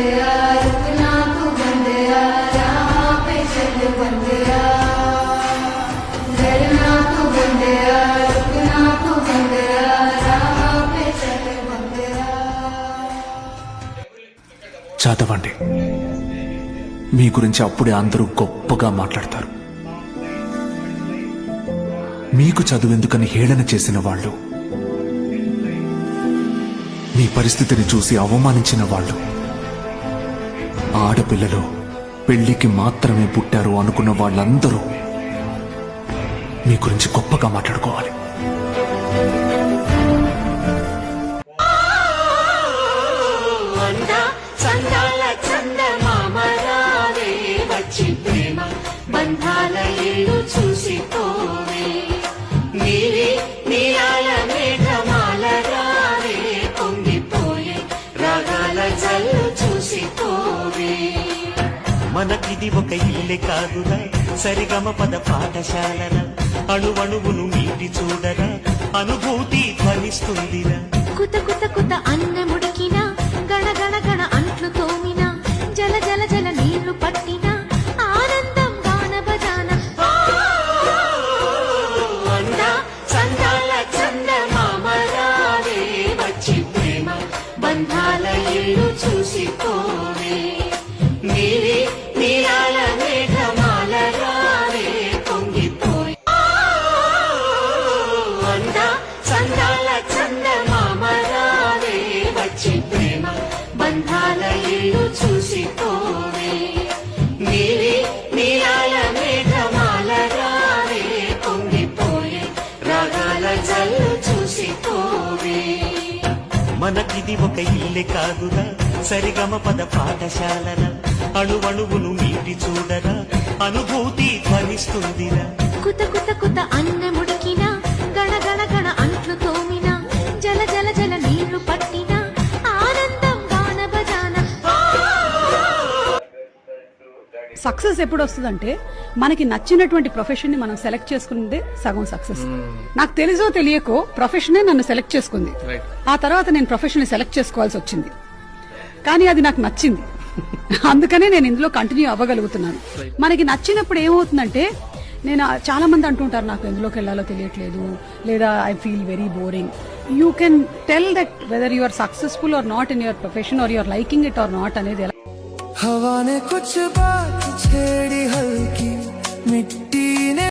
बंदिया रुकना तू बंदिया यहाँ पे चल बंदिया डरना तू बंदिया रुकना तू बंदिया यहाँ पे चल बंदिया। చదవండి, మీ గురించి అప్పుడే అందరూ గొప్పగా మాట్లాడతారు. మీకు చదువెందుకని హేళన చేసిన వాళ్ళు, మీ పరిస్థితిని చూసి అవమానించిన వాళ్ళు, ఆడపిల్లలు పెళ్లికి మాత్రమే పుట్టారు అనుకున్న వాళ్ళందరూ మీ గురించి గొప్పగా మాట్లాడుకోవాలి. బంధాల ఇల్లు చూసిపోవే నీలి నీలాల మేఘమాల రావే పొంగిపోయే రాగాల జల్లు చూసిపోవే. మనకిది ఒక ఇల్లే కాదురా సరిగమ పద పాఠశాలరా అణువణువును మీటి చూడరా అనుభూతి ధ్వనిస్తుందిరా. కుత కుత కుత అన్నముడికినా గణ గణ గణ అంట్లు తోమినా జల జల జల నీళ్లు పట్టినా ఆనందం గాన బజాన అందా చందాల చందమామ రావే వచ్చి ప్రేమ బంధాల ఇల్లు చూసిపోవే నీలి నీలాల మేఘమాల రావే పొంగిపోయి అందా చందాల చందమామ రావే వచ్చి ప్రేమ బంధాల ఇల్లు చూసిపోవే నీలి నీలాల మేఘమాల రావే పొంగిపోయే రాగాల జల్లు చూసిపోవే. మనకిది ఒక ఇల్లే కాదురా సరిగమ పద పాఠశాలరా అణువణువును మీటి చూడరా అనుభూతి ధ్వనిస్తుందిరా. కుత కుత కుత అన్నముడికినా గణ గణ గణ అంట్లు తోమినా జల జల జల నీళ్లు పట్టినా ఆనందం గాన బజాన. సక్సెస్ ఎప్పుడు వస్తుందంటే మనకి నచ్చినటువంటి ప్రొఫెషన్ ని మనం సెలెక్ట్ చేసుకున్నదే సగం సక్సెస్. నాకు తెలుసో తెలియకో ప్రొఫెషనే నన్ను సెలెక్ట్ చేసుకుంది. ఆ తర్వాత నేను ప్రొఫెషన్ ని సెలెక్ట్ చేసుకోవాల్సి వచ్చింది, కానీ అది నాకు నచ్చింది. అందుకనే నేను ఇందులో కంటిన్యూ అవ్వగలుగుతున్నాను. మనకి నచ్చినప్పుడు ఏమవుతుందంటే, నేను చాలా మంది అంటుంటారు నాకు ఎందులోకి వెళ్లాలో తెలియట్లేదు, లేదా I feel very boring. You can tell that whether you are successful or not in your profession or you are liking it or not అనేది ఎలా. हवा ने कुछ बात छेड़ी हल्की मिट्टी ने